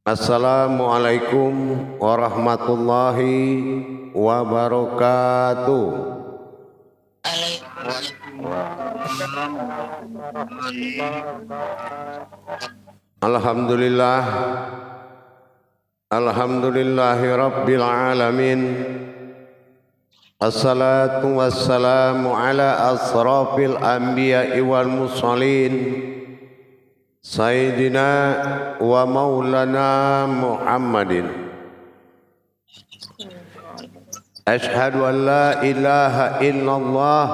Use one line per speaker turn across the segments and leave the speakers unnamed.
Assalamualaikum warahmatullahi wabarakatuh. Alhamdulillah, alhamdulillahi rabbil alamin. Assalatu wassalamu ala asrafil anbiya'i wal mursalin Sayyidina wa maulana Muhammadin. Ashhadu an la ilaha illallah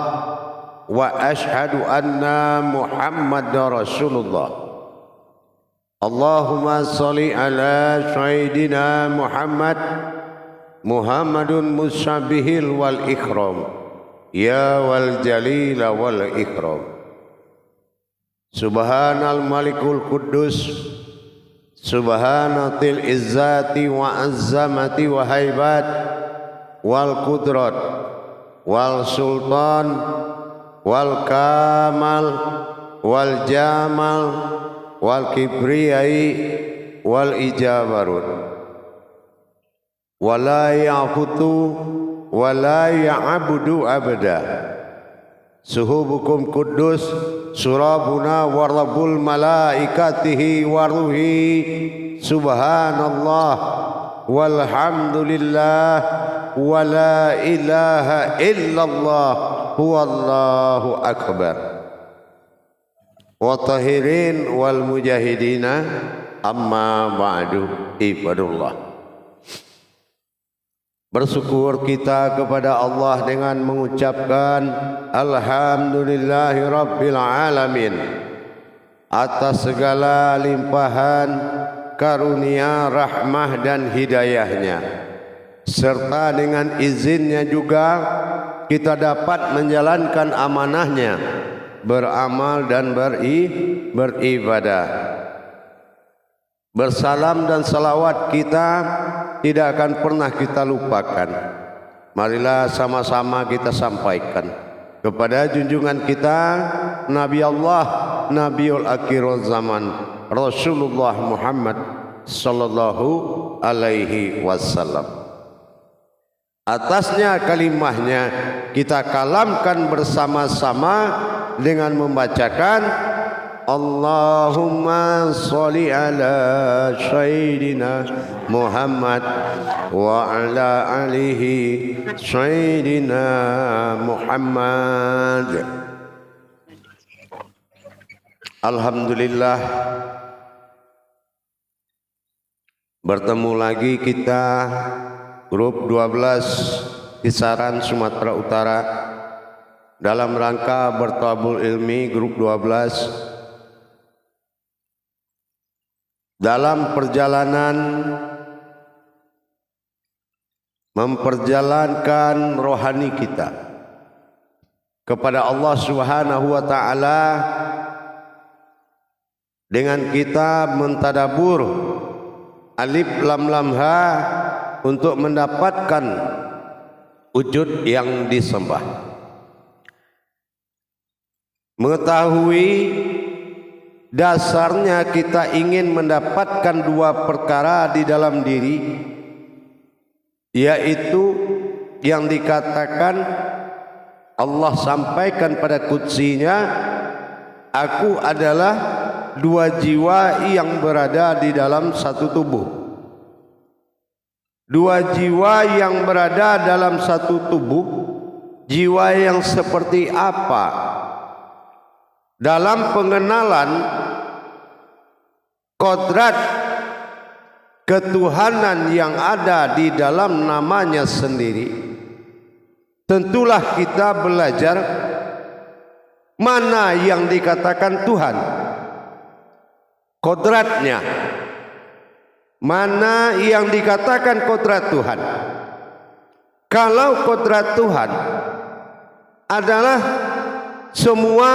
wa ashhadu anna Muhammadar Rasulullah. Allahumma salli ala Sayyidina Muhammadun musyabihil wal ikram, ya wal jalila wal ikram. Subhanal malikul quddus, subhanatil izzati wa azzamati wa haibat wal qudrat wal sultan wal kamal wal jamal wal kibriyai wal ijabarut wala ya'futu wala ya'budu abada. Suhubukum kudus surabuna warabul malaikatihi waruhi subhanallah walhamdulillah wala ilaha illallah huwallahu akbar. Wa tahirin wal mujahidina amma ba'du ibadullah. Bersyukur kita kepada Allah dengan mengucapkan alhamdulillahi rabbil alamin atas segala limpahan karunia, rahmah dan hidayahnya, serta dengan izinnya juga kita dapat menjalankan amanahnya, beramal dan beribadah. Bersalam dan salawat kita tidak akan pernah kita lupakan. Marilah sama-sama kita sampaikan kepada junjungan kita Nabi Allah, Nabiul Akhirul Zaman, Rasulullah Muhammad sallallahu alaihi wasallam. Atasnya kalimahnya kita kalamkan bersama-sama dengan membacakan Allahumma sholli ala Sayyidina Muhammad wa ala alihi Sayyidina Muhammad. Alhamdulillah, bertemu lagi kita grup 12 Kisaran Sumatera Utara dalam rangka bertabul ilmi grup 12 dalam perjalanan memperjalankan rohani kita kepada Allah Subhanahu wa taala dengan kita mentadabur alif lam lam ha untuk mendapatkan wujud yang disembah. Mengetahui dasarnya kita ingin mendapatkan dua perkara di dalam diri, yaitu yang dikatakan Allah sampaikan pada qudsinya, aku adalah dua jiwa yang berada di dalam satu tubuh. Dua jiwa yang berada dalam satu tubuh, jiwa yang seperti apa? Dalam pengenalan kodrat ketuhanan yang ada di dalam namanya sendiri, tentulah kita belajar mana yang dikatakan Tuhan, kodratnya, mana yang dikatakan kodrat Tuhan. Kalau kodrat Tuhan adalah semua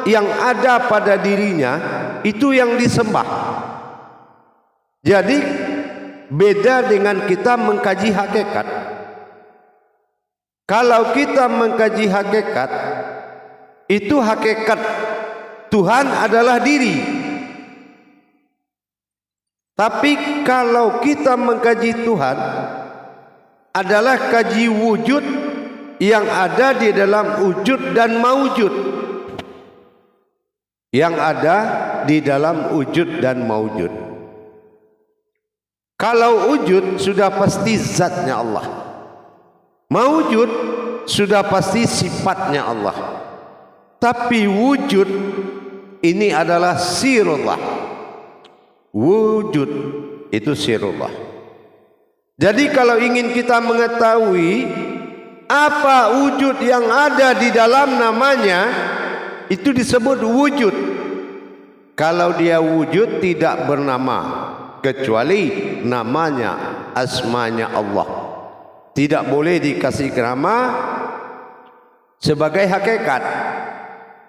yang ada pada dirinya, itu yang disembah. Jadi beda dengan kita mengkaji hakikat. Kalau kita mengkaji hakikat, itu hakikat Tuhan adalah diri. Tapi kalau kita mengkaji Tuhan adalah kaji wujud yang ada di dalam wujud dan maujud. Yang ada di dalam wujud dan maujud. Kalau wujud sudah pasti zatnya Allah. Maujud sudah pasti sifatnya Allah. Tapi wujud ini adalah sirullah. Wujud itu sirullah. Jadi kalau ingin kita mengetahui apa wujud yang ada di dalam namanya, itu disebut wujud. Kalau dia wujud tidak bernama, kecuali namanya, asmanya Allah. Tidak boleh dikasih nama sebagai hakikat.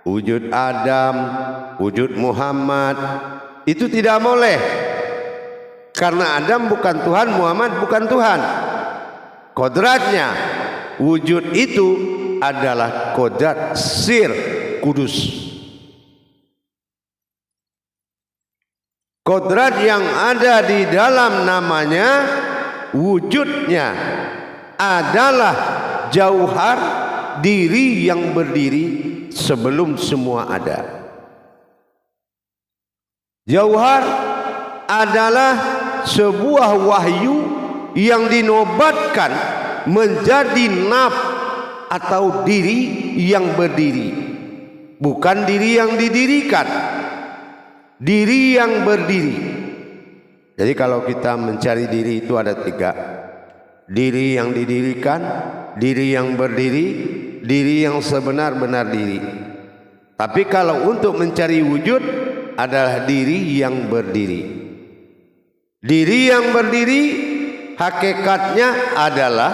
Wujud Adam, wujud Muhammad, itu tidak boleh. Karena Adam bukan Tuhan, Muhammad bukan Tuhan. Kodratnya wujud itu adalah kodrat sir kudus. Kodrat yang ada di dalam namanya, wujudnya adalah jauhar diri yang berdiri sebelum semua ada. Jauhar adalah sebuah wahyu yang dinobatkan menjadi naf atau diri yang berdiri, bukan diri yang didirikan, diri yang berdiri. Jadi kalau kita mencari diri itu ada tiga: diri yang didirikan, diri yang berdiri, diri yang sebenar-benar diri. Tapi kalau untuk mencari wujud adalah diri yang berdiri. Diri yang berdiri hakikatnya adalah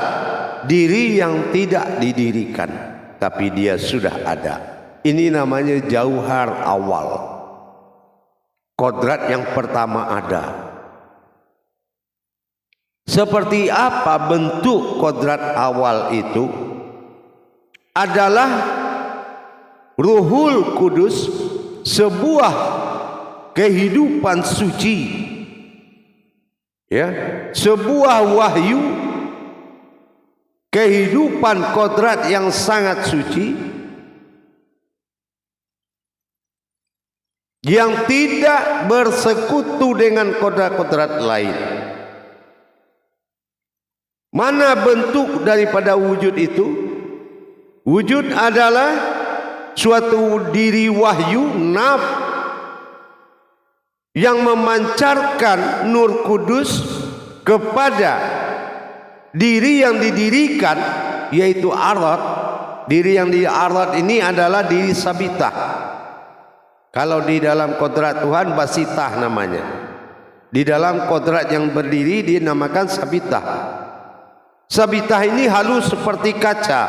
diri yang tidak didirikan, tapi dia sudah ada. Ini namanya jauhar awal. Kodrat yang pertama ada. Seperti apa bentuk kodrat awal itu? Adalah Ruhul Kudus, sebuah kehidupan suci, ya, sebuah wahyu, kehidupan kodrat yang sangat suci, yang tidak bersekutu dengan kodrat-kodrat lain. Mana bentuk daripada wujud itu? Wujud adalah suatu diri wahyu, naf, yang memancarkan nur kudus kepada diri yang didirikan, yaitu arat. Diri yang di arat ini adalah diri sabitah. Kalau di dalam kodrat Tuhan basitah namanya. Di dalam kodrat yang berdiri dinamakan sabitah. Sabitah ini halus seperti kaca.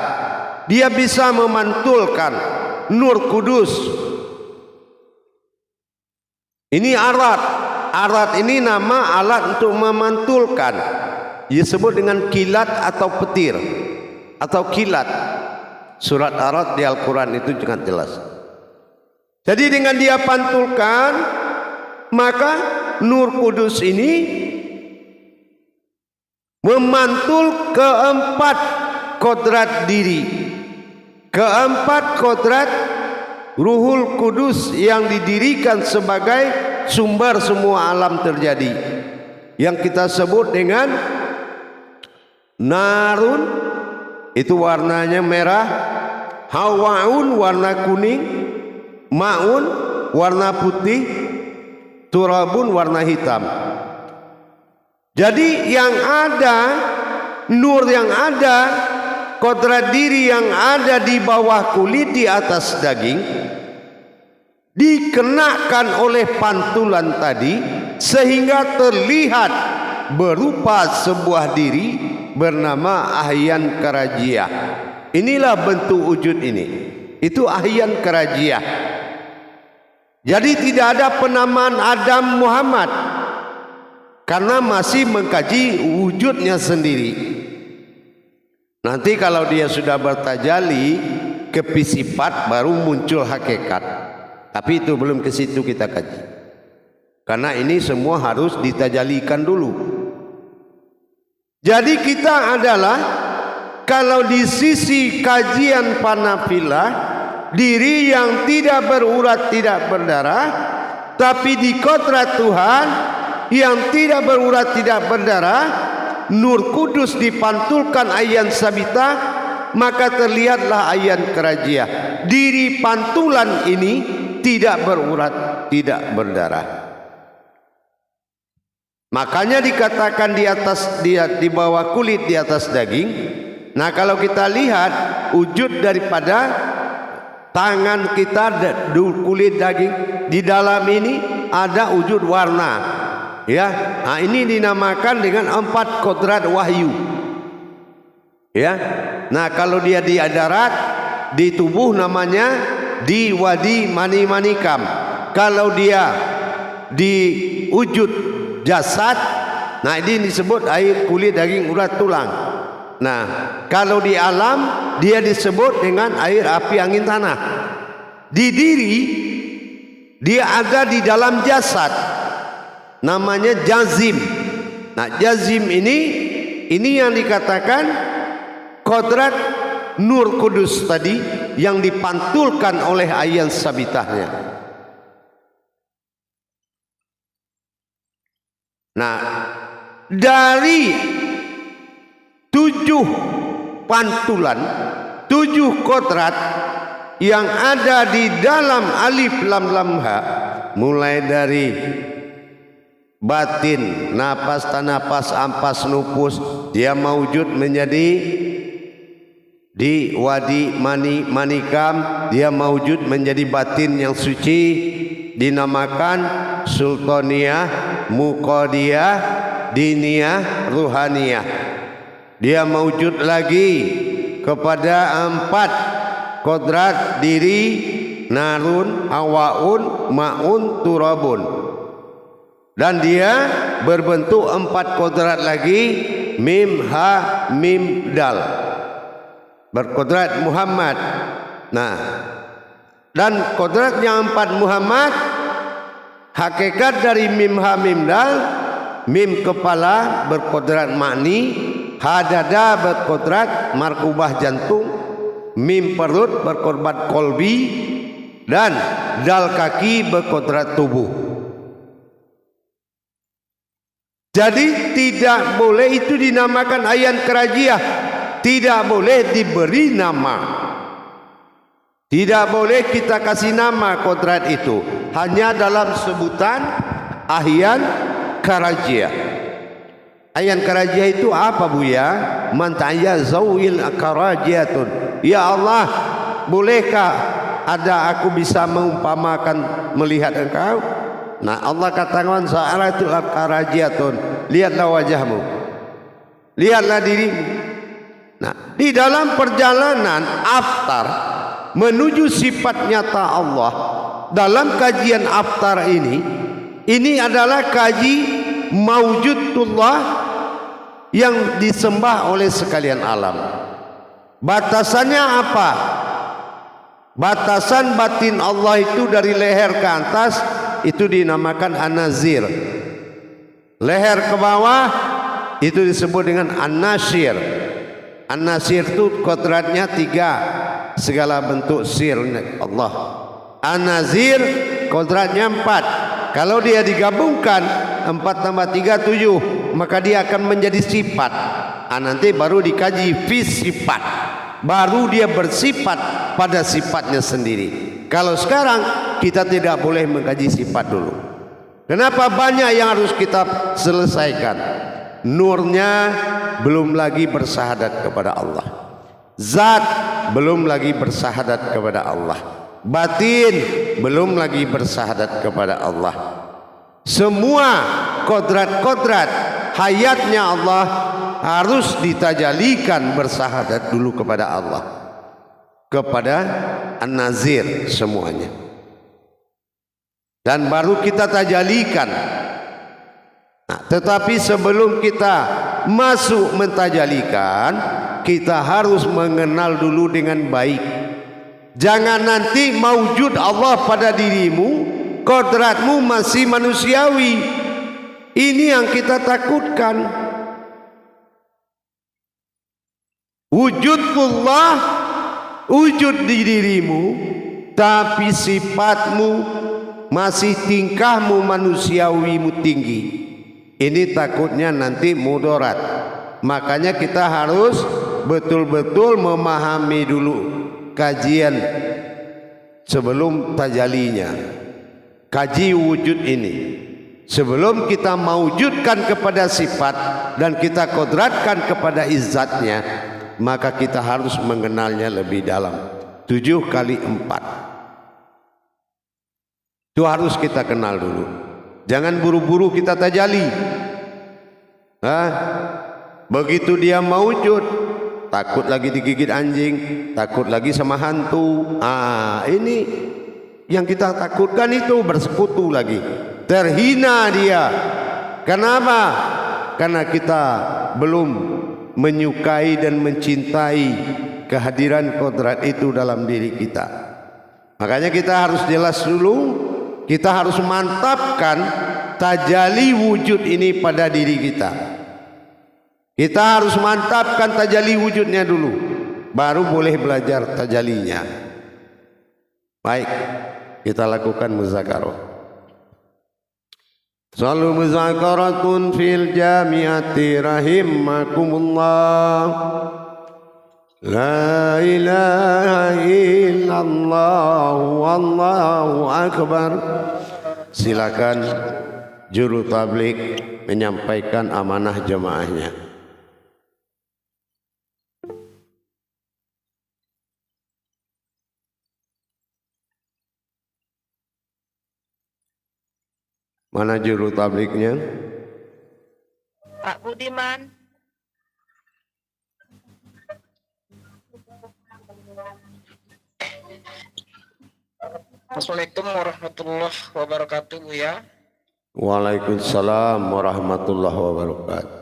Dia bisa memantulkan nur kudus. Ini arat. Arat ini nama alat untuk memantulkan. Disebut dengan kilat atau petir atau kilat. Surat arat di Al-Quran itu juga jelas. Jadi dengan dia pantulkan, maka nur kudus ini memantul keempat kodrat diri. Keempat kodrat Ruhul Kudus yang didirikan sebagai sumber semua alam terjadi, yang kita sebut dengan narun, itu warnanya merah, hawaun warna kuning, maun warna putih, turabun warna hitam. Jadi yang ada, nur yang ada, kodrat diri yang ada di bawah kulit, di atas daging, dikenakan oleh pantulan tadi sehingga terlihat berupa sebuah diri bernama Ahyan Karajiah. Inilah bentuk wujud ini. Itu Ahyan Karajiah. Jadi tidak ada penamaan Adam Muhammad, karena masih mengkaji wujudnya sendiri. Nanti kalau dia sudah bertajali ke sifat, baru muncul hakikat. Tapi itu belum ke situ kita kaji. Karena ini semua harus ditajalikan dulu. Jadi kita adalah, kalau di sisi kajian panafilah, diri yang tidak berurat tidak berdarah, tapi di kodrat Tuhan yang tidak berurat tidak berdarah, Nur Kudus dipantulkan ayan sabita, maka terlihatlah ayan kerajia. Diri pantulan ini tidak berurat tidak berdarah. Makanya dikatakan di atas, di bawah kulit, di atas daging. Nah, kalau kita lihat wujud daripada tangan kita, kulit daging, di dalam ini ada wujud warna, ya. Nah, ini dinamakan dengan 4 kodrat wahyu, ya. Nah, kalau dia di darat, di tubuh namanya di wadi mani manikam. Kalau dia di wujud jasad, nah ini disebut air kulit daging urat tulang. Nah, kalau di alam dia disebut dengan air api angin tanah. Di diri dia ada di dalam jasad, namanya jazim. Nah, jazim ini yang dikatakan kodrat Nur Kudus tadi yang dipantulkan oleh ayan sabitahnya. Nah, dari 7 pantulan, 7 kodrat yang ada di dalam alif lam lam ha, mulai dari batin, napas, tanapas, ampas, nupus, dia maujud menjadi di wadi mani manikam, dia maujud menjadi batin yang suci, dinamakan sultaniyah, muqadiyah, diniyah, ruhaniyah. Dia maujud lagi kepada 4 kodrat diri, narun, hawaun, maun, turabun. Dan dia berbentuk 4 kodrat lagi, mim, ha, mim, dal, berkodrat Muhammad. Nah, dan kodrat yang 4 Muhammad, hakikat dari mim ha mim dal, mim kepala berkodrat makni, ha dada berkodrat markubah jantung, mim perut berkodrat kolbi, dan dal kaki berkodrat tubuh. Jadi tidak boleh itu dinamakan ayan kerajiah, tidak boleh diberi nama. Tidak boleh kita kasih nama kodrat itu, hanya dalam sebutan ahyan karajia. Ahyan karajia itu apa, Buya? Man ta'ya zawil karajiatun. Ya Allah, bolehkah ada aku bisa mengumpamakan melihat engkau? Nah, Allah katakan sa'alatu karajiatun. Lihatlah wajahmu, lihatlah dirimu. Nah, di dalam perjalanan aftar menuju sifat nyata Allah, dalam kajian aftar ini adalah kaji maujudullah yang disembah oleh sekalian alam. Batasannya apa? Batasan batin Allah itu dari leher ke atas itu dinamakan an-nazir. Leher ke bawah itu disebut dengan an-nasir. An-nasir itu kodratnya 3, segala bentuk sir Allah. An-nazir kodratnya 4. Kalau dia digabungkan 4 tambah 3 7, maka dia akan menjadi sifat. Nanti baru dikaji fi sifat, baru dia bersifat pada sifatnya sendiri. Kalau sekarang kita tidak boleh mengkaji sifat dulu. Kenapa? Banyak yang harus kita selesaikan. Nurnya belum lagi bersahadat kepada Allah, zat belum lagi bersahadat kepada Allah, batin belum lagi bersahadat kepada Allah. Semua kodrat-kodrat hayatnya Allah harus ditajalikan bersahadat dulu kepada Allah, kepada An-Nazir semuanya, dan baru kita tajalikan. Nah, tetapi sebelum kita masuk mentajalikan, kita harus mengenal dulu dengan baik. Jangan nanti maujud Allah pada dirimu, kodratmu masih manusiawi. Ini yang kita takutkan. Wujudullah wujud di dirimu, tapi sifatmu masih tingkahmu manusiawimu tinggi. Ini takutnya nanti mudarat. Makanya kita harus betul-betul memahami dulu kajian sebelum tajalinya. Kaji wujud ini sebelum kita mewujudkan kepada sifat dan kita kodratkan kepada izzatnya, maka kita harus mengenalnya lebih dalam. 7 kali 4 itu harus kita kenal dulu. Jangan buru-buru kita tajali. Begitu dia mewujud, takut lagi digigit anjing, takut lagi sama hantu. Ini yang kita takutkan, itu bersekutu lagi, terhina dia. Kenapa? Karena kita belum menyukai dan mencintai kehadiran kodrat itu dalam diri kita. Makanya kita harus jelas dulu, kita harus mantapkan tajalli wujud ini pada diri kita. Kita harus mantapkan tajalli wujudnya dulu, baru boleh belajar tajallinya. Baik, kita lakukan muzakarah. Salu muzakaratun fil jamiati rahimakumullah. La ilaha illallah wallahu akbar. Silakan juru tabligh menyampaikan amanah jemaahnya. Mana juru tablighnya?
Pak Budiman. Assalamualaikum warahmatullahi wabarakatuh, Bu ya.
Waalaikumsalam warahmatullahi wabarakatuh.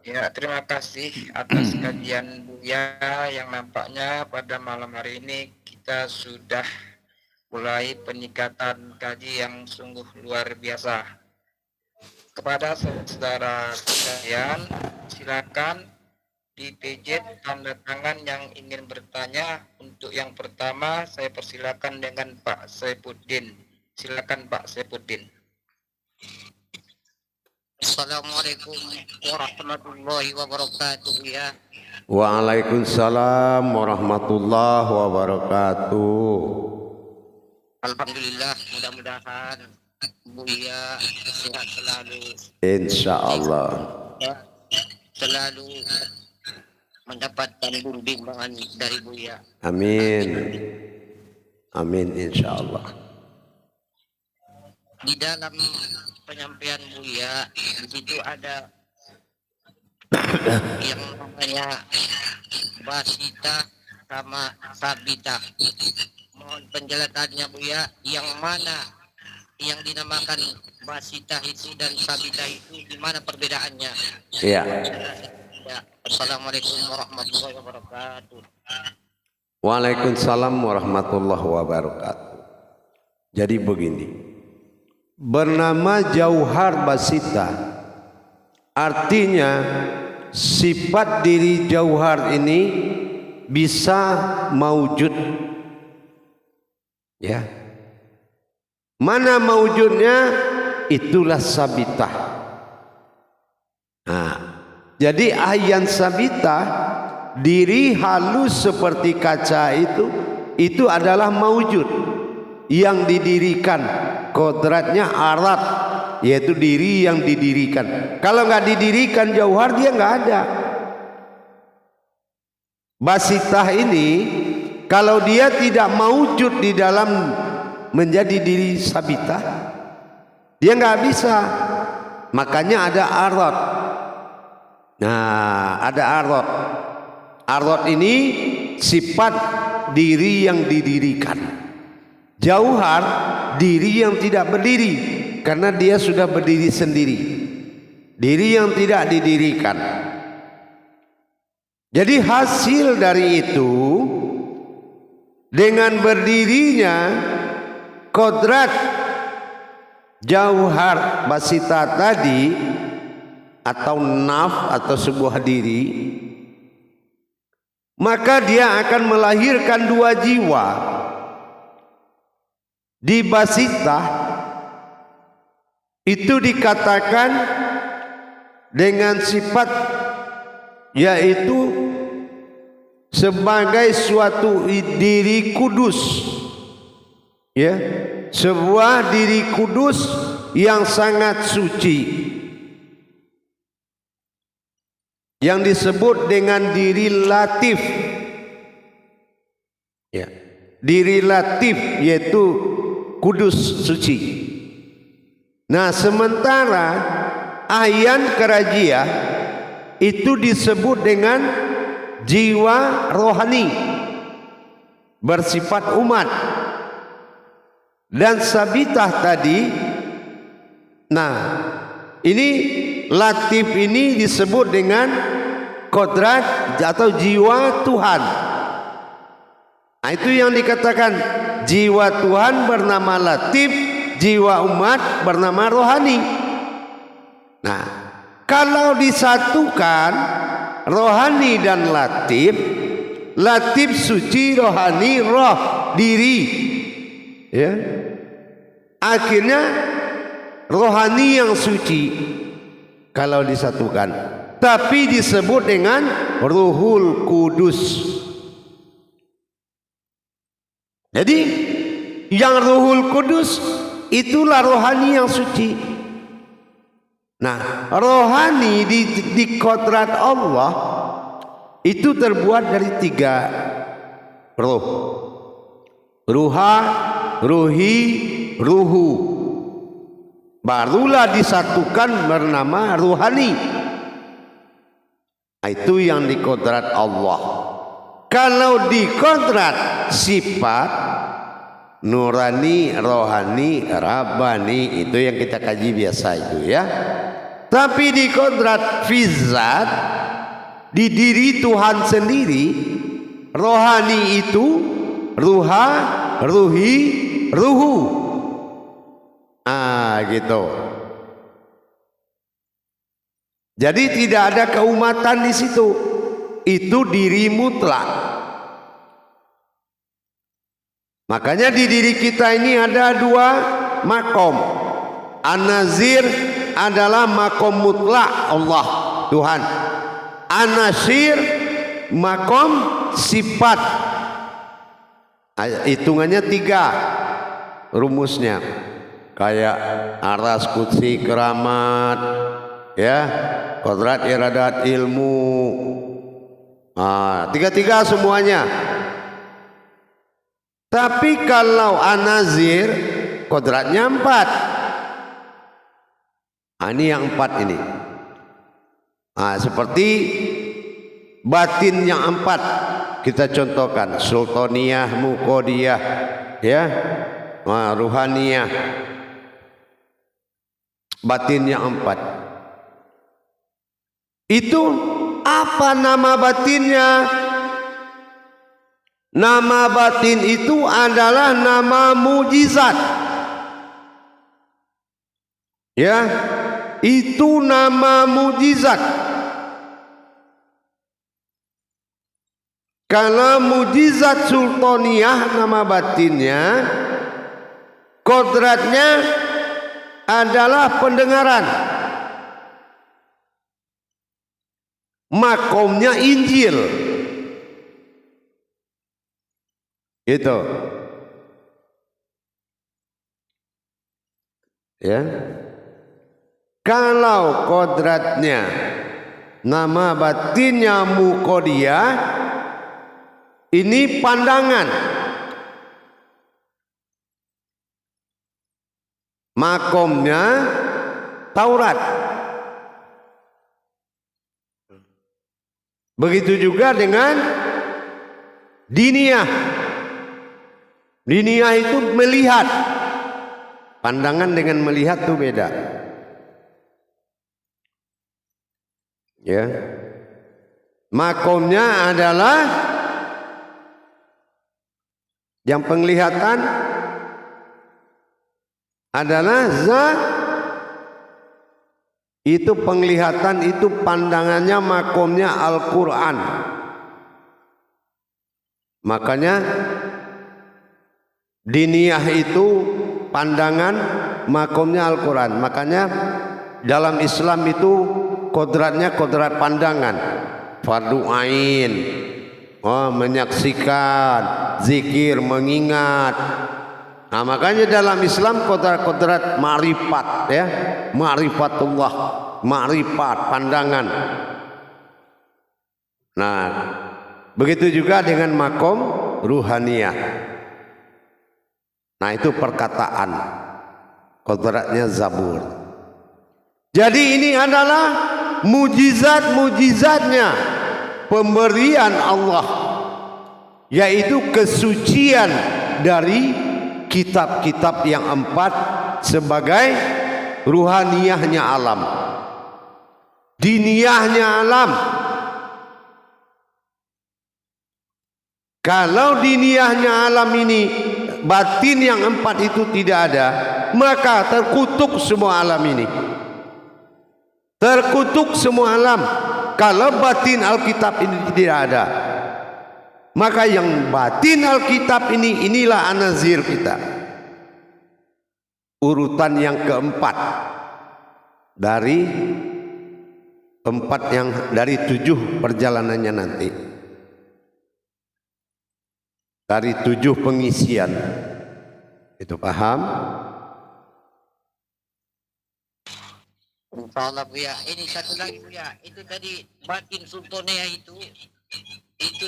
Ya, terima kasih atas kajian Buya yang nampaknya pada malam hari ini kita sudah mulai peningkatan kaji yang sungguh luar biasa. Kepada saudara sekalian, silakan di PJ tanda tangan yang ingin bertanya. Untuk yang pertama saya persilakan dengan Pak Saifuddin. Silakan Pak Saifuddin. Assalamualaikum warahmatullahi wabarakatuh ya.
Waalaikumsalam warahmatullahi wabarakatuh.
Alhamdulillah, mudah-mudahan Buya sehat selalu.
Insya Allah.
Selalu mendapatkan bimbingan dari Buya.
Amin. Amin insya Allah.
Di dalam penyampaian Buya, di situ ada yang namanya basita sama sabita. Mohon penjelasannya Buya, yang mana yang dinamakan basita itu dan sabita itu, di mana perbedaannya?
Iya.
Assalamualaikum warahmatullahi wabarakatuh.
Waalaikumsalam warahmatullahi wabarakatuh. Jadi begini, bernama jauhar basita, artinya sifat diri jauhar ini bisa maujud. Ya, mana maujudnya? Itulah sabitah. Jadi ayan sabitah, diri halus seperti kaca itu adalah maujud yang didirikan. Kodratnya arat, yaitu diri yang didirikan. Kalau nggak didirikan jauhar, dia nggak ada. Basitah ini kalau dia tidak maujud di dalam menjadi diri sabitah, dia nggak bisa. Makanya ada arat. Nah, ada arat. Arat ini sifat diri yang didirikan. Jauhar diri yang tidak berdiri, karena dia sudah berdiri sendiri. Diri yang tidak didirikan. Jadi hasil dari itu, dengan berdirinya kodrat jauhar basita tadi atau naf atau sebuah diri, maka dia akan melahirkan dua jiwa. Di basita itu dikatakan dengan sifat yaitu sebagai suatu diri kudus, ya, sebuah diri kudus yang sangat suci, yang disebut dengan diri latif, ya, diri latif yaitu kudus suci. Nah, sementara ayan kerajia itu disebut dengan jiwa rohani bersifat umat. Dan sabitah tadi, nah ini latif ini disebut dengan kodrat atau jiwa Tuhan. Nah, itu yang dikatakan jiwa Tuhan bernama latif, jiwa umat bernama rohani. Nah, kalau disatukan rohani dan latif, latif suci, rohani roh diri, ya, akhirnya rohani yang suci kalau disatukan, tapi disebut dengan Ruhul Kudus. Jadi yang Ruhul Kudus itulah rohani yang suci. Nah, rohani di kodrat Allah itu terbuat dari 3 roh. Ruha, ruhi, ruhu. Barulah disatukan bernama ruhani. Itu yang di kodrat Allah. Kalau di kodrat sifat nurani, rohani, rabbani, itu yang kita kaji biasa itu, ya. Tapi di kodrat fizat, di diri Tuhan sendiri, rohani itu ruha, ruhi, ruhu. Gitu. Jadi tidak ada keumatan di situ. Itu diri mutlak. Makanya di diri kita ini ada 2 makom. An-Nazir adalah makom mutlak Allah, Tuhan. An-Nasir makom sifat. Hitungannya 3 rumusnya. Kayak aras, kutsi, keramat, ya, kodrat, iradat, ilmu. 3 semuanya. Tapi kalau An-Nazir kodratnya 4. Ini yang 4 ini. Seperti batin yang 4 kita contohkan, sultaniyah, muqadiyah, ya, ruhaniyah. Batin yang 4. Itu apa nama batinnya? Nama batin itu adalah nama mujizat. Ya, itu nama mujizat. Kalau mujizat sultaniyah nama batinnya, kodratnya adalah pendengaran. Makomnya Injil. Gitu. Ya. Kalau kodratnya nama batinnya muqadiyah, ini pandangan. Makomnya Taurat. Begitu juga dengan diniyah. Diniyah itu melihat. Pandangan dengan melihat itu beda. Ya. Makomnya adalah yang penglihatan adalah itu penglihatan, itu pandangannya, makomnya Al-Quran. Makanya diniyah itu pandangan, makomnya Al-Quran. Makanya dalam Islam itu kodratnya kodrat pandangan, fardu ain, menyaksikan, zikir, mengingat. Nah, makanya dalam Islam kodrat-kodrat ma'rifat, ya, ma'rifatullah, ma'rifat, pandangan. Nah, begitu juga dengan makom ruhaniyah. Nah, itu perkataan kodratnya Zabur. Jadi ini adalah mujizat-mujizatnya pemberian Allah, yaitu kesucian dari kitab-kitab yang 4 sebagai ruhaniyahnya alam, diniyahnya alam. Kalau diniyahnya alam ini batin yang 4 itu tidak ada, maka terkutuk semua alam ini. Terkutuk semua alam kalau batin Alkitab ini tidak ada. Maka yang batin Alkitab ini, inilah anazir kita, urutan yang keempat dari 7 perjalanannya nanti, dari 7 pengisian. Itu paham?
Insyaallah Buya. Ini satu lagi Buya, itu tadi batin sultonia itu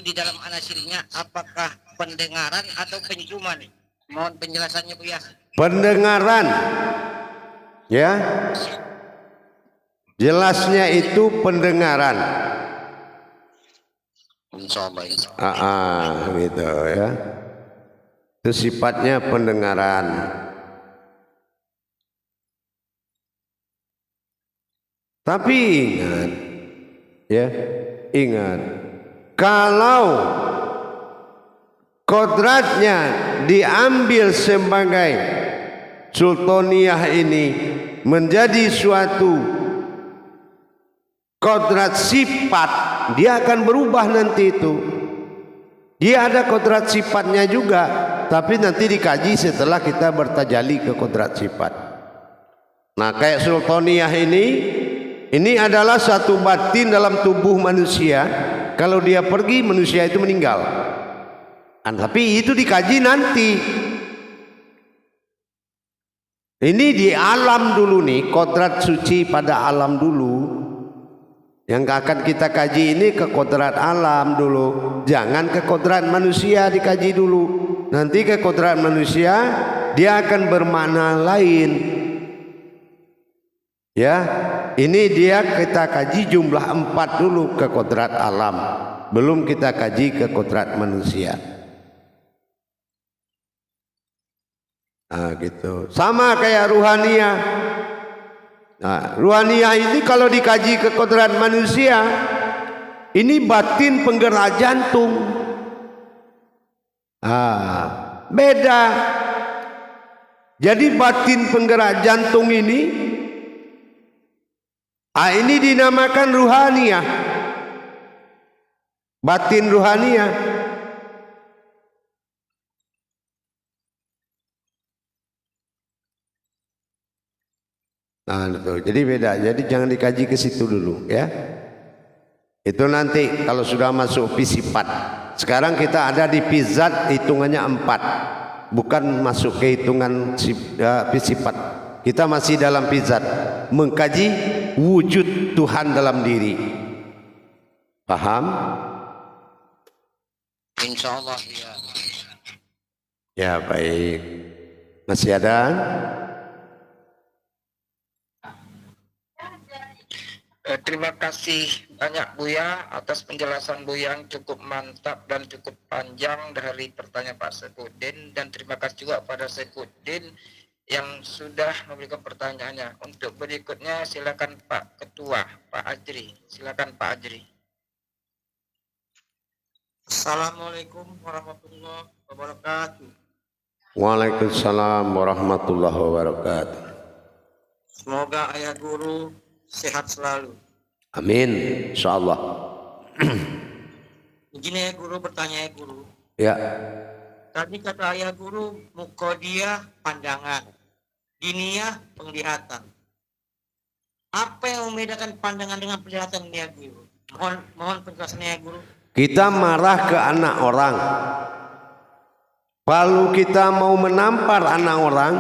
di dalam anasirnya apakah pendengaran atau penciuman? Mohon penjelasannya Buya.
Pendengaran, ya, jelasnya itu pendengaran.
Insyaallah.
Gitu ya. Itu sifatnya pendengaran. Tapi ingat, ya, ingat, kalau kodratnya diambil sebagai sultaniyah ini menjadi suatu kodrat sifat, dia akan berubah nanti itu. Dia ada kodrat sifatnya juga, tapi nanti dikaji setelah kita bertajali ke kodrat sifat. Nah, kayak sultaniyah ini adalah satu batin dalam tubuh manusia. Kalau dia pergi, manusia itu meninggal. Tapi itu dikaji nanti. Ini di alam dulu nih, kodrat suci pada alam dulu. Yang akan kita kaji ini ke kodrat alam dulu. Jangan ke kodrat manusia dikaji dulu. Nanti ke kodrat manusia, dia akan bermakna lain. Ya, ini dia kita kaji jumlah 4 dulu ke kodrat alam, belum kita kaji ke kodrat manusia. Nah, gitu. Sama kayak ruhaniyah. Nah, ruhaniyah ini kalau dikaji ke kodrat manusia, ini batin penggerak jantung. Beda. Jadi batin penggerak jantung ini dinamakan ruhaniyah, batin ruhaniyah. Nah, itu. Jadi beda. Jadi jangan dikaji ke situ dulu, ya. Itu nanti kalau sudah masuk fisifat. Sekarang kita ada di fizat, hitungannya 4, bukan masuk ke hitungan fisifat. Kita masih dalam fizat, mengkaji wujud Tuhan dalam diri. Paham?
Insyaallah ya.
Ya, baik. Masih ada?
Terima kasih banyak Buya atas penjelasan Buya yang cukup mantap dan cukup panjang dari pertanyaan Pak Saifuddin, dan terima kasih juga pada Saifuddin yang sudah memberikan pertanyaannya. Untuk berikutnya silakan Pak Ketua, Pak Ajri. Silakan Pak Ajri.
Assalamualaikum warahmatullahi wabarakatuh.
Waalaikumsalam warahmatullahi wabarakatuh.
Semoga ayah guru sehat selalu.
Amin, insyaallah.
Begini ya guru, bertanya ya guru.
Ya.
Tadi kata ayah guru, mukodiyah pandangan, diniyah penglihatan. Apa yang membedakan pandangan dengan penglihatan ya guru? Mohon penjelasannya ya guru.
Kita marah ke anak orang. Kalau kita mau menampar anak orang,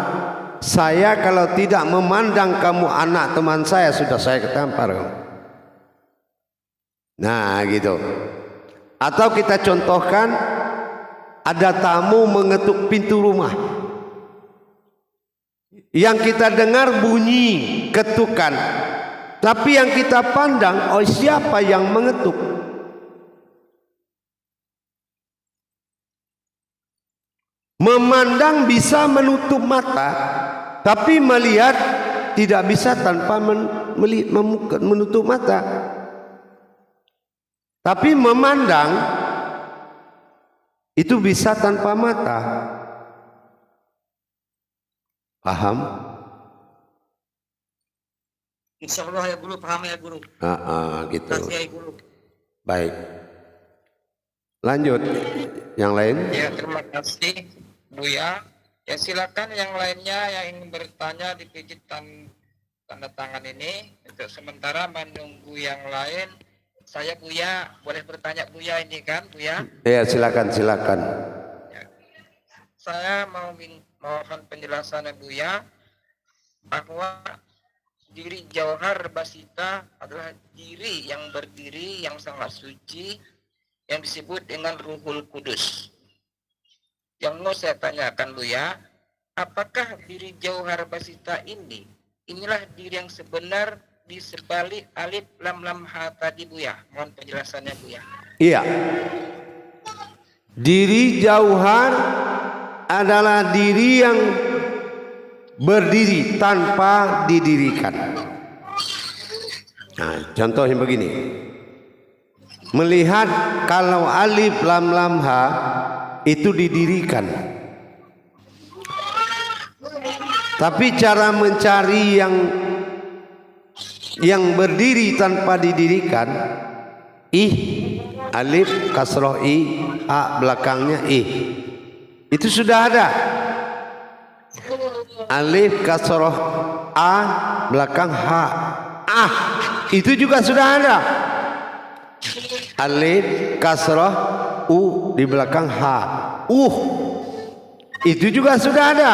saya kalau tidak memandang kamu anak teman saya, sudah saya ketampar. Nah gitu. Atau kita contohkan, ada tamu mengetuk pintu rumah. Yang kita dengar bunyi ketukan, tapi yang kita pandang, oh siapa yang mengetuk? Memandang bisa menutup mata, tapi melihat tidak bisa tanpa menutup mata. Tapi memandang itu bisa tanpa mata. Paham?
Insya Allah ya guru, paham ya guru.
Gitu.
Terima kasih ya guru.
Baik. Lanjut. Yang lain?
Ya, terima kasih Buya. Ya silakan yang lainnya yang ingin bertanya dipijit tanda tangan ini. Untuk sementara menunggu yang lain, saya Buya boleh bertanya Buya ini kan Buya?
Ya silakan.
Ya. Saya mohon penjelasannya Buya bahwa diri Jauhar Basita adalah diri yang berdiri yang sangat suci yang disebut dengan Ruhul Kudus. Yang mau saya tanyakan Buya, apakah diri Jauhar Basita inilah diri yang sebenar di sebalik alif lam lam ha tadi Buya? Mohon penjelasannya Buya.
Iya. Diri Jauhar adalah diri yang berdiri tanpa didirikan. Nah, contohnya begini. Melihat kalau alif lam lam ha itu didirikan. Tapi cara mencari yang berdiri tanpa didirikan, alif kasroh ha belakangnya itu sudah ada. Alif kasroh a belakang ha itu juga sudah ada. Alif kasroh u di belakang ha itu juga sudah ada.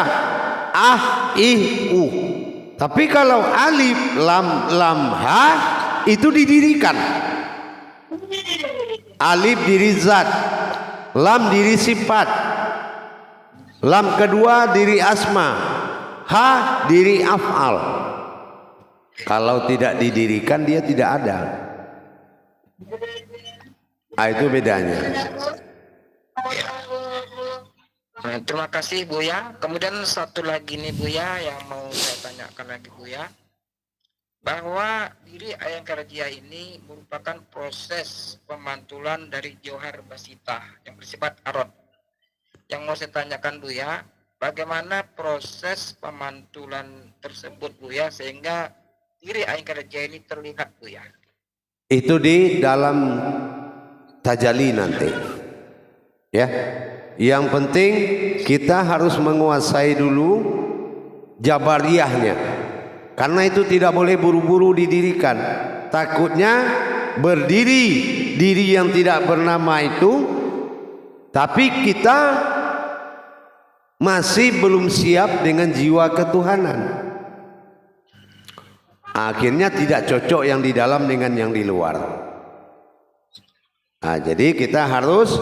Tapi kalau alif lam lam ha itu didirikan. Alif diri zat, lam diri sifat, lam kedua diri asma, ha diri af'al. Kalau tidak didirikan dia tidak ada. Itu bedanya.
Terima kasih Buya. Kemudian satu lagi nih Buya yang mau saya tanyakan lagi Buya, bahwa diri Ayang Karajia ini merupakan proses pemantulan dari Jauhar Basita yang bersifat arot. Yang mau saya tanyakan Buya, bagaimana proses pemantulan tersebut Buya sehingga diri Ayang Karajia ini terlihat Buya?
Itu di dalam tajalli nanti. Ya. Yang penting kita harus menguasai dulu jabariyahnya. Karena itu tidak boleh buru-buru didirikan. Takutnya berdiri diri yang tidak bernama itu, tapi kita masih belum siap dengan jiwa ketuhanan. Akhirnya tidak cocok yang di dalam dengan yang di luar. Nah, jadi kita harus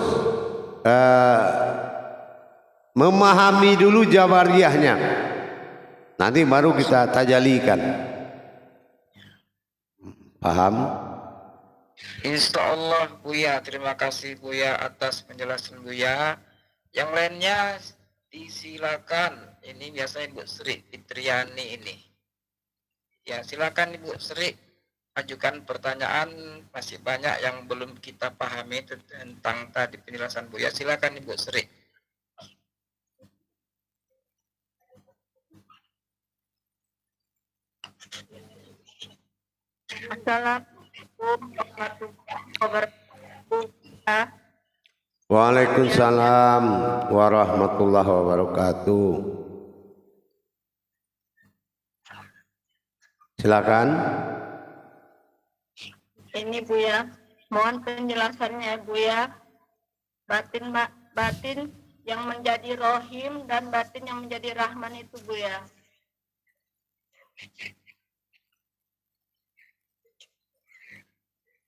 memahami dulu jabariyahnya. Nanti baru kita tajalikan. Paham?
Insya Allah Buya. Terima kasih Buya atas penjelasan Buya. Yang lainnya disilakan. Ini biasanya Ibu Sri Fitriani ini. Ya silakan Ibu Sri ajukan pertanyaan. Masih banyak yang belum kita pahami tentang tadi penjelasan Buya. Silakan Ibu Sri.
Assalamualaikum warahmatullahi wabarakatuh.
Waalaikumsalam warahmatullahi wabarakatuh. Silakan.
Ini Buya, mohon penjelasannya Buya. Batin yang menjadi rohim dan batin yang menjadi rahman itu Buya.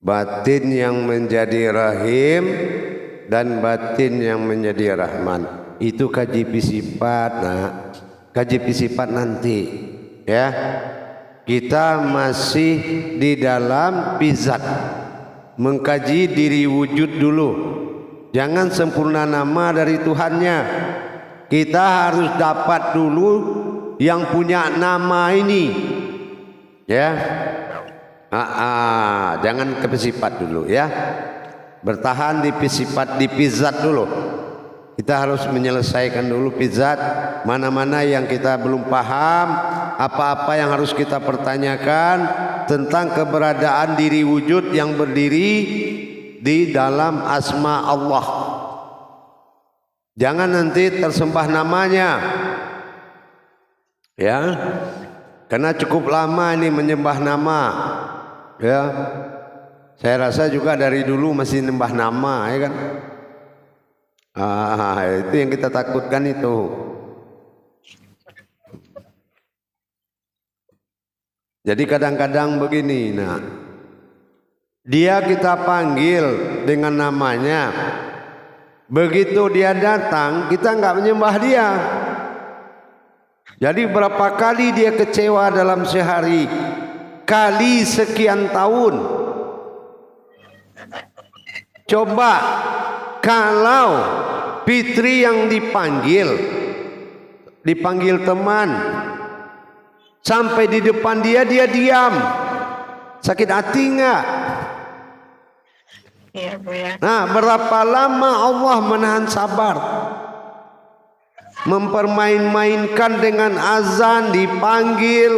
Batin yang menjadi rahim dan batin yang menjadi rahman itu kaji sifat. Nah, kaji sifat nanti ya. Kita masih di dalam zat, mengkaji diri wujud dulu. Jangan sempurna nama dari Tuhannya. Kita harus dapat dulu yang punya nama ini ya. Jangan ke sifat dulu ya. Bertahan di sifat, di zat dulu. Kita harus menyelesaikan dulu zat, mana-mana yang kita belum paham, apa-apa yang harus kita pertanyakan tentang keberadaan diri wujud yang berdiri di dalam asma Allah. Jangan nanti tersembah namanya ya, karena cukup lama ini menyembah nama ya. Saya rasa juga dari dulu masih nyembah nama ya kan. Itu yang kita takutkan itu. Jadi kadang-kadang begini, nah, dia kita panggil dengan namanya, begitu dia datang kita nggak menyembah dia. Jadi berapa kali dia kecewa dalam sehari, kali sekian tahun. Coba kalau Fitri yang dipanggil teman, sampai di depan dia diam, sakit hati enggak?
Iya Buya.
Nah, berapa lama Allah menahan sabar, mempermain-mainkan dengan azan, dipanggil,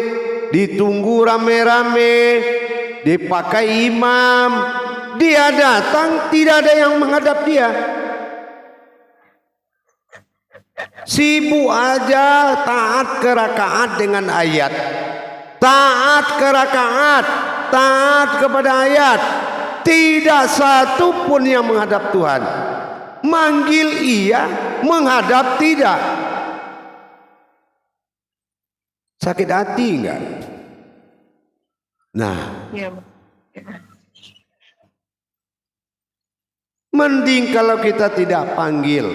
ditunggu rame-rame, dipakai imam, dia datang tidak ada yang menghadap dia. Sibuk aja taat ke rakaat dengan ayat, taat ke rakaat, taat kepada ayat. Tidak satu pun yang menghadap Tuhan. Manggil iya, menghadap tidak. Sakit hati enggak? Nah,
Iya.
mending kalau kita tidak panggil.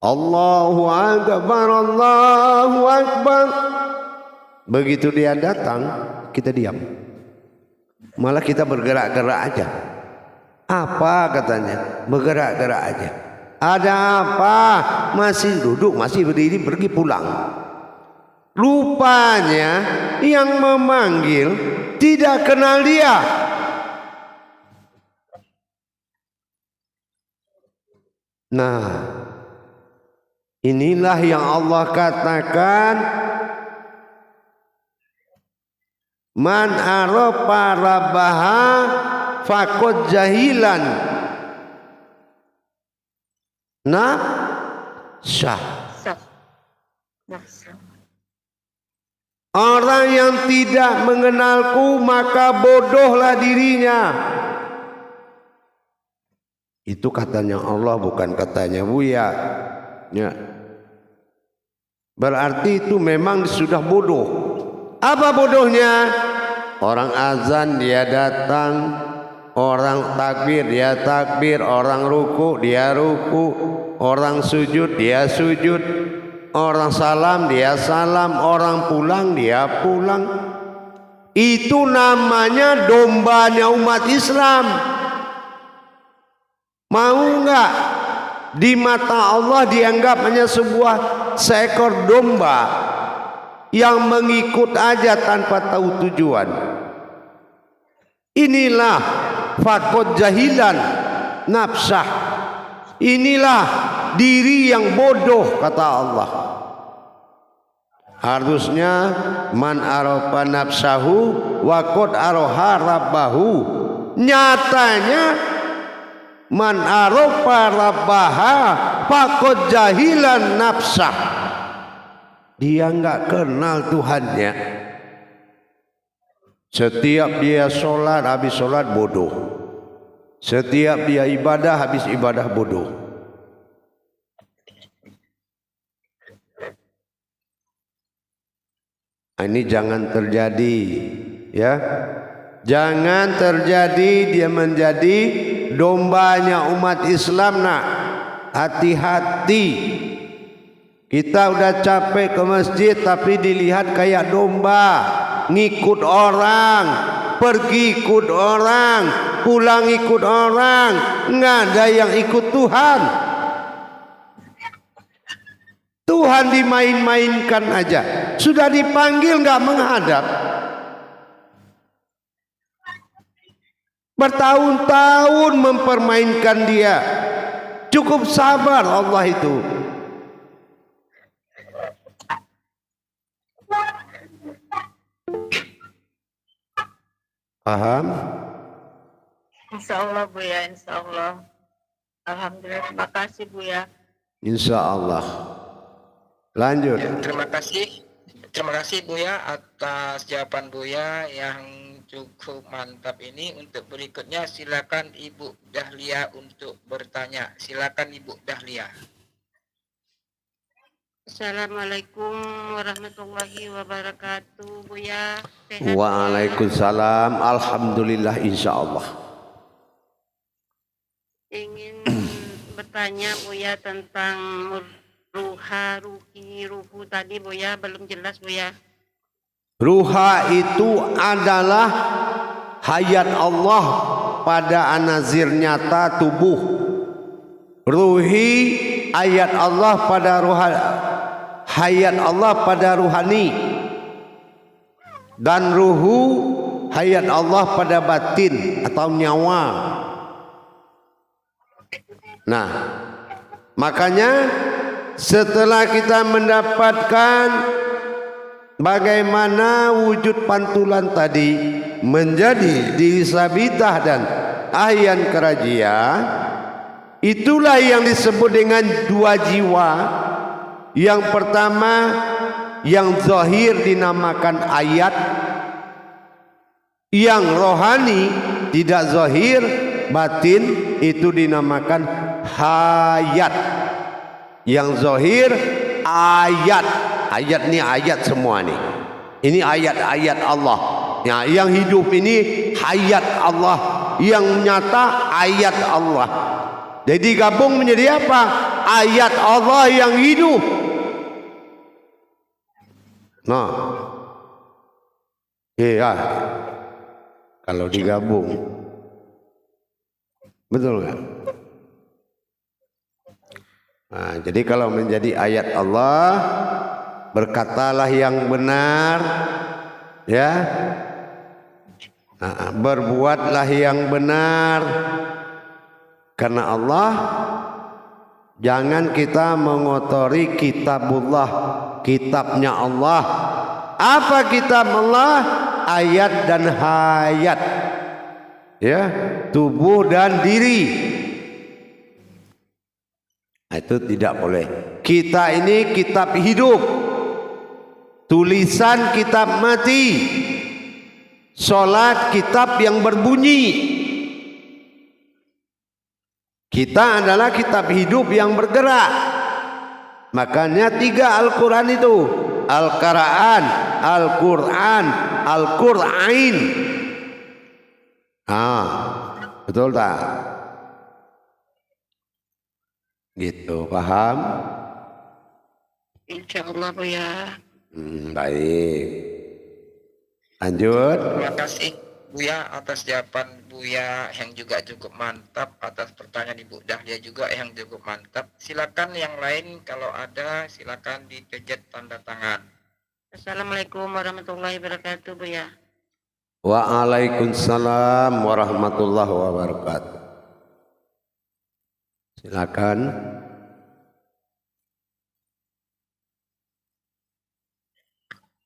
Allahu Akbar, Allahu Akbar. Begitu dia datang, kita diam. Malah kita bergerak-gerak aja. Apa katanya? Bergerak-gerak aja. Ada apa? Masih duduk, masih berdiri, pergi pulang. Rupanya yang memanggil tidak kenal dia. Nah, inilah yang Allah katakan, man arafa rabbaha faqad jahilan nafsah. Orang yang tidak mengenalku maka bodohlah dirinya. Itu katanya Allah, bukan katanya Buya ya. Berarti itu memang sudah bodoh. Apa bodohnya? Orang azan dia datang, orang takbir dia takbir, orang ruku dia ruku, orang sujud dia sujud, orang salam dia salam, orang pulang dia pulang. Itu namanya dombanya umat Islam. Mau enggak di mata Allah dianggap hanya sebuah seekor domba yang mengikut aja tanpa tahu tujuan? Inilah faqad jahilan nafsah. Inilah diri yang bodoh kata Allah. Harusnya man arafa nafsahu wa qad araha rabbahu. Nyatanya man arafa rabbaha faqad jahilan nafsah. Dia enggak kenal Tuhannya. Setiap dia sholat, habis sholat bodoh. Setiap dia ibadah, habis ibadah bodoh. Ini jangan terjadi, ya. Jangan terjadi dia menjadi dombanya umat Islam, nak. Hati-hati. Kita udah capek ke masjid tapi dilihat kayak domba. Ngikut orang, pergi ikut orang, pulang ikut orang, nggak ada yang ikut Tuhan. Tuhan dimain-mainkan aja, sudah dipanggil nggak menghadap. Bertahun-tahun mempermainkan dia. Cukup sabar Allah itu. Paham?
Insya Allah Buya, insya Allah. Alhamdulillah, terima kasih Buya.
Insya Allah. Lanjut.
Ya, terima kasih Buya atas jawaban Buya yang cukup mantap ini. Untuk berikutnya silakan Ibu Dahlia untuk bertanya. Silakan Ibu Dahlia.
Assalamualaikum warahmatullahi wabarakatuh Buya. Sehat,
Waalaikumsalam. Alhamdulillah, insya Allah.
Ingin bertanya Buya tentang ruhu tadi Buya, belum jelas Buya.
Ruha itu adalah hayat Allah pada anazir nyata tubuh. Ruhi ayat Allah pada hayat Allah pada ruhani. Dan ruhu hayat Allah pada batin atau nyawa. Nah, makanya setelah kita mendapatkan bagaimana wujud pantulan tadi menjadi diri sabitah dan ahyan kerajia, itulah yang disebut dengan dua jiwa. Yang pertama yang zahir dinamakan ayat, yang rohani tidak zahir batin itu dinamakan hayat. Yang zahir ayat. Ayat ni ayat semua ni. Ini ayat-ayat Allah. Ya, yang hidup ini hayat Allah, yang nyata ayat Allah. Jadi gabung menjadi apa? Ayat Allah yang hidup. Nah, iya. Kalau digabung, betul nggak? Nah, jadi kalau menjadi ayat Allah, berkatalah yang benar, ya. Nah, berbuatlah yang benar. Karena Allah, jangan kita mengotori kitabullah, kitabnya Allah. Apa kitab Allah? Ayat dan hayat, ya, tubuh dan diri. Nah, itu tidak boleh. Kita ini kitab hidup, tulisan kitab mati, sholat kitab yang berbunyi. Kita adalah kitab hidup yang bergerak. Makanya 3 Al-Quran itu. Al-Qara'an, Al-Quran, Al-Qur'ain. Ah, betul tak? Gitu, paham?
Insya Allah Buya.
Baik. Lanjut.
Terima kasih Buya atas jawaban Buya yang juga cukup mantap, atas pertanyaan Ibu Dahlia juga yang cukup mantap. Silakan yang lain kalau ada, silakan dikejet tanda tangan.
Assalamualaikum warahmatullahi wabarakatuh Buya.
Waalaikumsalam warahmatullahi wabarakatuh. Silakan.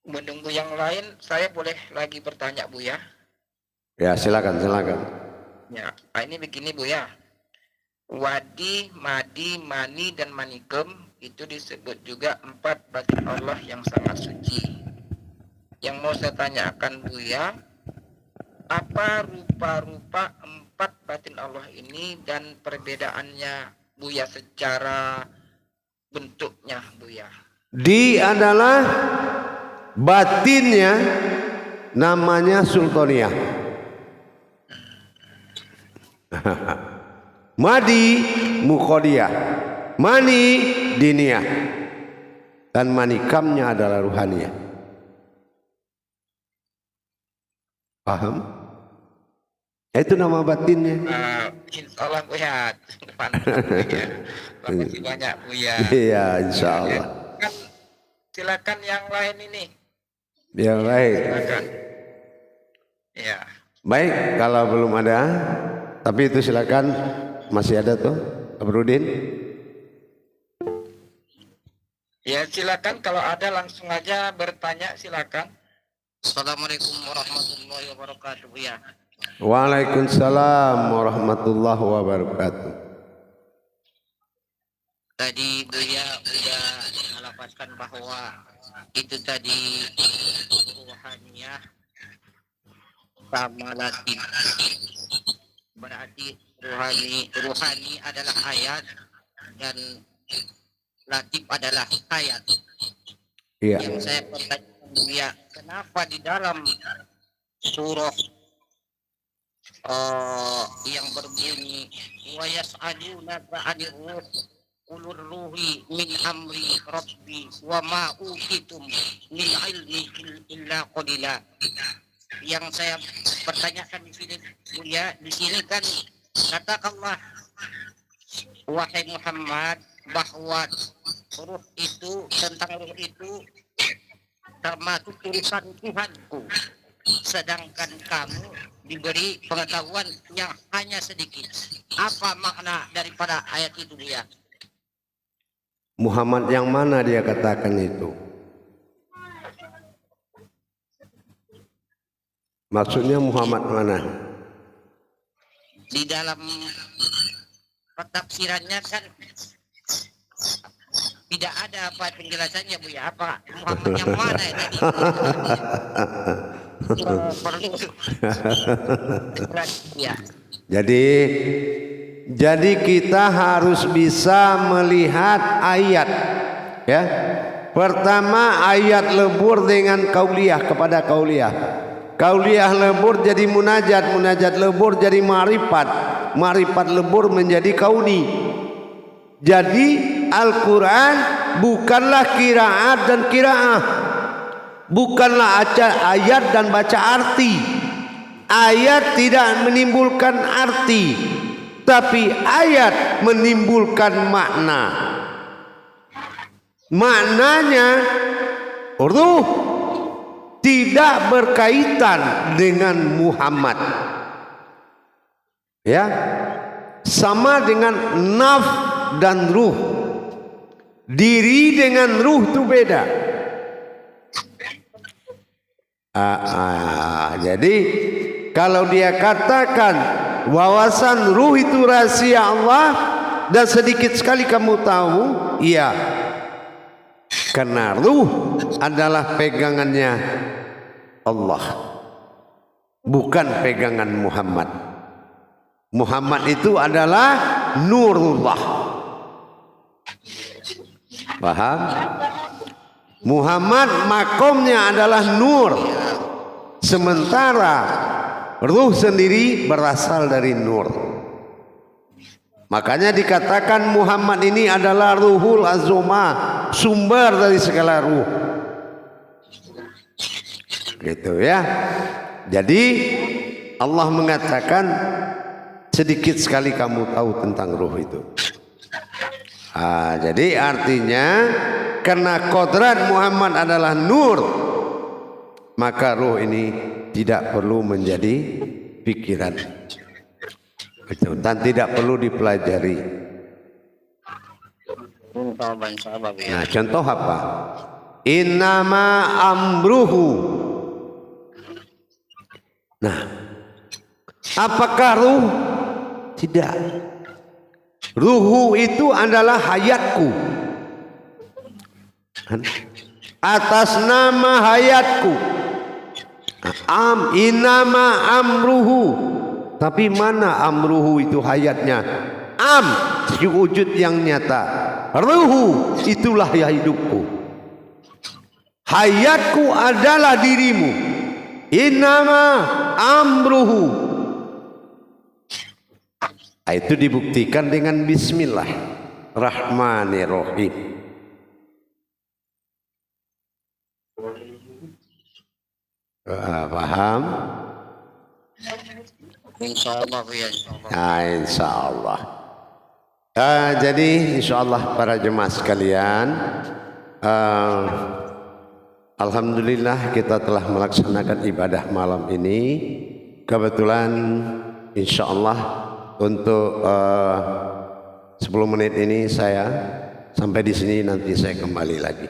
menunggu yang lain, saya boleh lagi bertanya Buya?
Ya, silakan.
Ya, ini begini Buya. Wadi, madi, mani, dan manikem itu disebut juga 4 batin Allah yang sangat suci. Yang mau saya tanyakan Buya, apa rupa-rupa 4 batin Allah ini dan perbedaannya Buya secara bentuknya Buya?
Di adalah batinnya namanya sultaniyah. Madi muqadiyah, mani diniyah, dan manikamnya adalah ruhaniyah. Paham? Itu nama batinnya.
Insya Allah Buya. Makasih banyak Buya.
Iya, insya Allah.
Silakan yang lain ini.
Yang lain.
Silakan. Ya.
Baik, kalau belum ada, tapi itu silakan. Masih ada tuh, Abrudin.
Ya silakan, kalau ada langsung aja bertanya, silakan. Assalamualaikum warahmatullahi wabarakatuh ya.
Waalaikumsalam warahmatullahi wabarakatuh.
Tadi Buya sudah melafazkan bahwa itu tadi ruhaniyah sama latif. Berarti ruhani adalah ayat dan latif adalah ayat.
Iya.
Yang saya pertanyakan Buya, kenapa di dalam surah yang berbunyi wa yas'alunaka 'anir ruh ulur ruhi min amri rabbi wa ma utitum min ilmi illa qalila. Yang saya pertanyakan di sini Buya, di sini kan katakanlah wahai Muhammad bahwa ruh itu, tentang ruh itu termasuk urusan Tuhanku, sedangkan kamu diberi pengetahuan yang hanya sedikit. Apa makna daripada ayat itu Buya?
Muhammad yang mana dia katakan itu? Maksudnya Muhammad mana?
Di dalam pentafsirannya kan tidak ada apa penjelasannya Buya, apa Muhammad yang mana ya tadi? Ya.
Jadi kita harus bisa melihat ayat, ya. Pertama ayat lebur dengan kauliyah kepada kauliyah. Kauliyah lebur jadi munajat, munajat lebur jadi ma'rifat, ma'rifat lebur menjadi kauni. Jadi Al-Quran bukanlah qiraat dan qiraah, bukanlah ayat dan baca arti. Ayat tidak menimbulkan arti, tapi ayat menimbulkan makna. Maknanya ruh tidak berkaitan dengan Muhammad, ya, sama dengan naf dan ruh. Diri dengan ruh itu beda. Jadi kalau dia katakan wawasan ruh itu rahasia Allah dan sedikit sekali kamu tahu, iya, karena ruh adalah pegangannya Allah, bukan pegangan Muhammad. Muhammad itu adalah nurullah. Paham? Muhammad makomnya adalah nur, sementara ruh sendiri berasal dari nur. Makanya dikatakan Muhammad ini adalah ruhul azuma, sumber dari segala ruh. Gitu ya. Jadi Allah mengatakan sedikit sekali kamu tahu tentang ruh itu. Jadi artinya karena kodrat Muhammad adalah nur, maka ruh ini tidak perlu menjadi pikiran dan tidak perlu dipelajari. Nah, contoh apa? innama amruhu. Nah, apakah ruh? Tidak. Ruhu itu adalah hayatku. Atas nama hayatku. Innama amruhu. Tapi mana amruhu itu hayatnya? Si wujud yang nyata. Ruhu itulah ya hidupku. Hayatku adalah dirimu. Innama amruhu. Itu dibuktikan dengan Bismillahirrahmanirrahim. Paham?
Insyaallah ya.
Insyaallah. Jadi insyaallah para jemaah sekalian, alhamdulillah kita telah melaksanakan ibadah malam ini. Kebetulan insyaallah untuk 10 menit ini saya sampai di sini, nanti saya kembali lagi.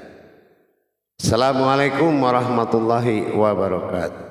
Assalamualaikum warahmatullahi wabarakatuh.